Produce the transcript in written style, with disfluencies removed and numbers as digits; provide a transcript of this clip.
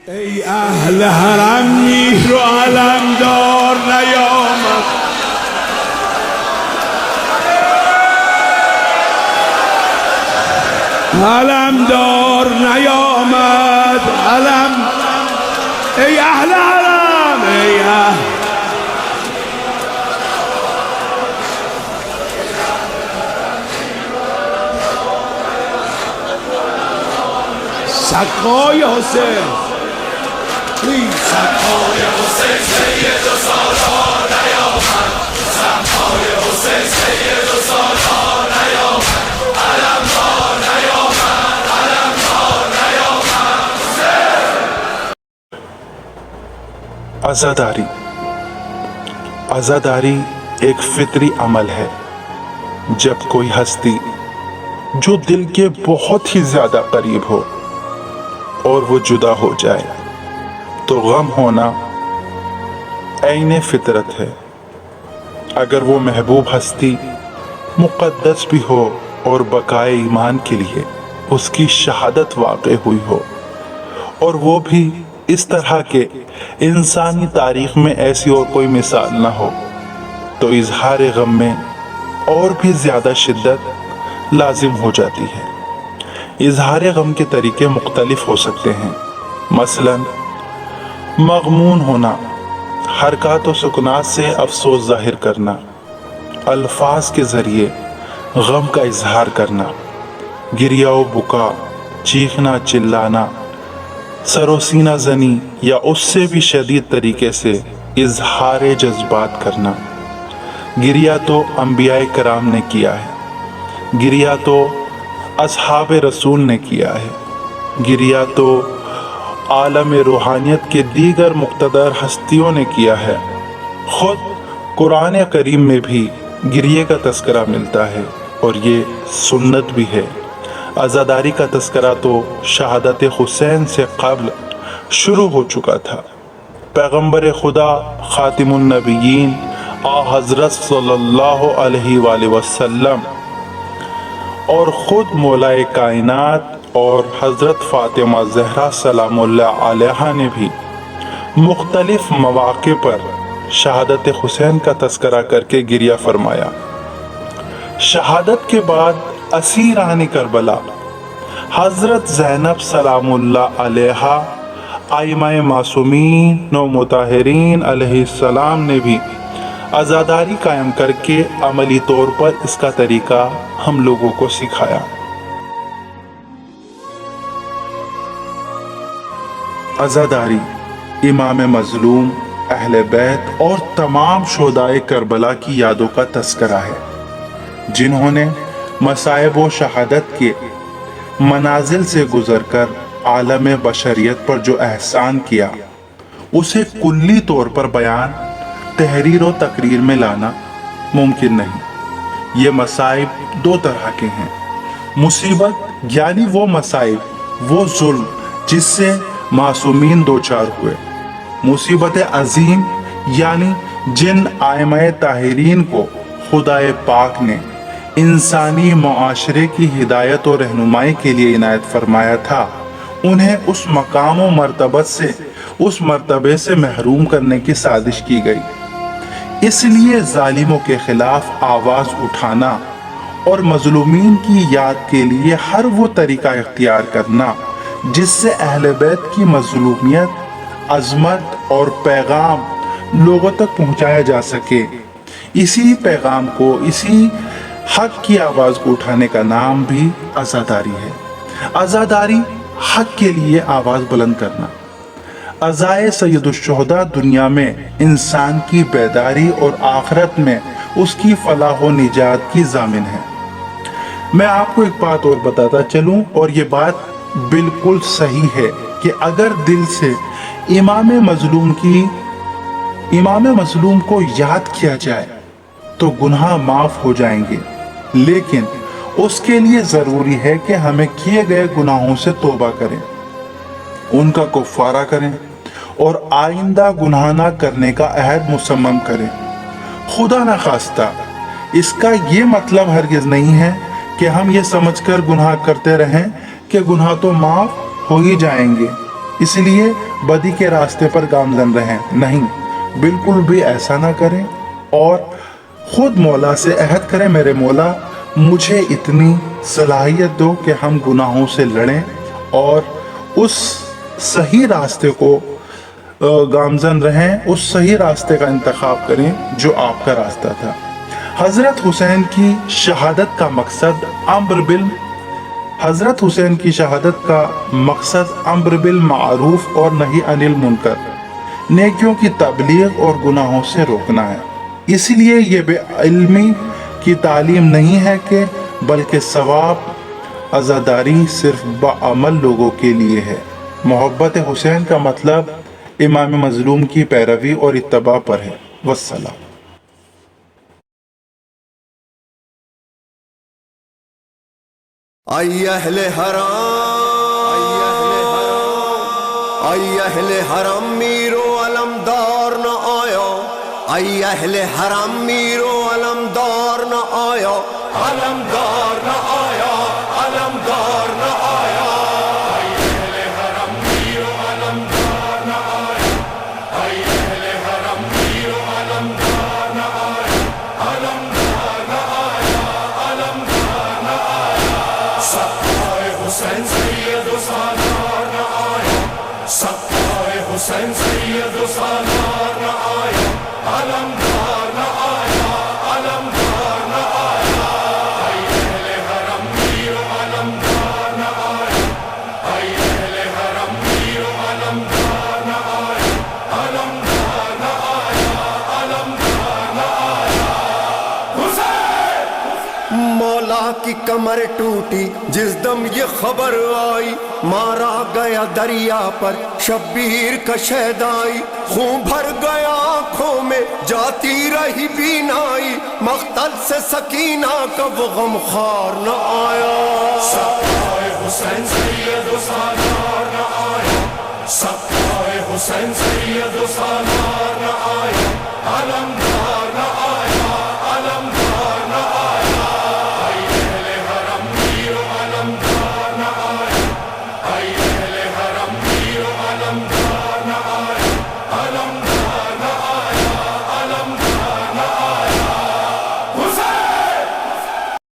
ای اهل حرم مهر و علمدار نیامد، علمدار نیامد، علم ای اهل حرم، ای اهل سقای حسین، سقای حسین سید و سالار نیامد، سقای حسین سید و سالار نیامد، علمدار نیامد، علمدار نیامد. عزاداری عزاداری ایک فطری عمل ہے. جب کوئی ہستی جو دل کے بہت ہی زیادہ قریب ہو اور وہ جدا ہو جائے تو غم ہونا عین فطرت ہے. اگر وہ محبوب ہستی مقدس بھی ہو اور بقائے ایمان کے لیے اس کی شہادت واقع ہوئی ہو، اور وہ بھی اس طرح کے انسانی تاریخ میں ایسی اور کوئی مثال نہ ہو، تو اظہار غم میں اور بھی زیادہ شدت لازم ہو جاتی ہے. اظہار غم کے طریقے مختلف ہو سکتے ہیں. مثلاً مغمون ہونا، حرکات و سکنات سے افسوس ظاہر کرنا، الفاظ کے ذریعے غم کا اظہار کرنا، گریہ و بکا، چیخنا چلانا، سر و سینہ زنی یا اس سے بھی شدید طریقے سے اظہار جذبات کرنا. گریہ تو انبیاء کرام نے کیا ہے، گریہ تو اصحاب رسول نے کیا ہے، گریہ تو عالم روحانیت کے دیگر مقتدر ہستیوں نے کیا ہے. خود قرآن کریم میں بھی گریے کا تذکرہ ملتا ہے اور یہ سنت بھی ہے. عزاداری کا تذکرہ تو شہادت حسین سے قبل شروع ہو چکا تھا. پیغمبر خدا خاتم النبیین حضرت صلی اللہ علیہ وآلہ وسلم اور خود مولائے کائنات اور حضرت فاطمہ زہرا سلام اللہ علیہا نے بھی مختلف مواقع پر شہادت حسین کا تذکرہ کر کے گریہ فرمایا. شہادت کے بعد اسیران کربلا حضرت زینب سلام اللہ علیہا، ائمہ معصومین و مطہرین علیہ السلام نے بھی عزاداری قائم کر کے عملی طور پر اس کا طریقہ ہم لوگوں کو سکھایا. عزاداری امام مظلوم، اہل بیت اور تمام شہدائے کربلا کی یادوں کا تذکرہ ہے، جنہوں نے مصائب و شہادت کے منازل سے گزر کر عالم بشریت پر جو احسان کیا اسے کلی طور پر بیان، تحریر و تقریر میں لانا ممکن نہیں. یہ مصائب دو طرح کے ہیں. مصیبت یعنی وہ مصائب، وہ ظلم جس سے معصومین دوچار ہوئے. مصیبت عظیم یعنی جن ائمہ طاہرین کو خدائے پاک نے انسانی معاشرے کی ہدایت و رہنمائی کے لیے عنایت فرمایا تھا، انہیں اس مقام و مرتبت سے، اس مرتبے سے محروم کرنے کی سازش کی گئی. اس لیے ظالموں کے خلاف آواز اٹھانا اور مظلومین کی یاد کے لیے ہر وہ طریقہ اختیار کرنا جس سے اہل بیت کی مظلومیت، عظمت اور پیغام لوگوں تک پہنچایا جا سکے، اسی پیغام کو، اسی حق کی آواز کو اٹھانے کا نام بھی عزاداری ہے. عزاداری حق کے لیے آواز بلند کرنا. عزائے سید الشہداء دنیا میں انسان کی بیداری اور آخرت میں اس کی فلاح و نجات کی ضامن ہے. میں آپ کو ایک بات اور بتاتا چلوں، اور یہ بات بالکل صحیح ہے کہ اگر دل سے امام مظلوم کو یاد کیا جائے تو گناہ معاف ہو جائیں گے، لیکن اس کے لیے ضروری ہے کہ ہمیں کیے گئے گناہوں سے توبہ کریں، ان کا کفارہ کریں اور آئندہ گناہ نہ کرنے کا عہد مصمم کریں. خدا نخواستہ اس کا یہ مطلب ہرگز نہیں ہے کہ ہم یہ سمجھ کر گناہ کرتے رہیں کہ گناہ تو معاف ہو ہی جائیں گے. اس لیے بدی کے راستے پر گامزن رہیں، نہیں، بالکل بھی ایسا نہ کریں، اور خود مولا سے عہد کریں، میرے مولا مجھے اتنی صلاحیت دو کہ ہم گناہوں سے لڑیں اور اس صحیح راستے کو گامزن رہیں، اس صحیح راستے کا انتخاب کریں جو آپ کا راستہ تھا۔ حضرت حسین کی شہادت کا مقصد امر بالمعروف اور نہی عن المنکر، نیکیوں کی تبلیغ اور گناہوں سے روکنا ہے۔ اس لیے یہ بے علمی کی تعلیم نہیں ہے کہ بلکہ ثواب عزاداری صرف باعمل لوگوں کے لیے ہے۔ محبت حسین کا مطلب امام مظلوم کی پیروی اور اتباع پر ہے۔ والسلام۔ ای اہل حرام، ای اہل حرم میرو علمدار نہ آیا، ای اہل حرم میرو علمدار نہ آیا، علمدار نہ آیا، علمدار نہ آیا، ای اہل حرم میرو علمدار نہ آیا، ای اہل حرم میرو علمدار نہ آیا، علمدار نہ آیا، علمدار نہ آیا، سقائے حسین سید و سالار نہ آیا، سقائے حسین سید و سالار نہ آیا، علمدار نہ آیا، علمدار نہ آیا، ای اہل حرم میرو علمدار نہ آیا، ای اہل حرم میرو علمدار نہ آیا، علمدار نہ آیا، علمدار نہ آیا۔ حسین! مولا کی کمر ٹوٹی جس دم یہ خبر آئی، مارا گیا دریا پر شبیر کا شہدائی، خون بھر گیا آنکھوں میں جاتی رہی بینائی، مقتل سے سکینہ کا وہ غمخوار نہ آیا، سقائے حسین سید و سالار نہ آیا، سقائے حسین سید و سالار نہ آیا،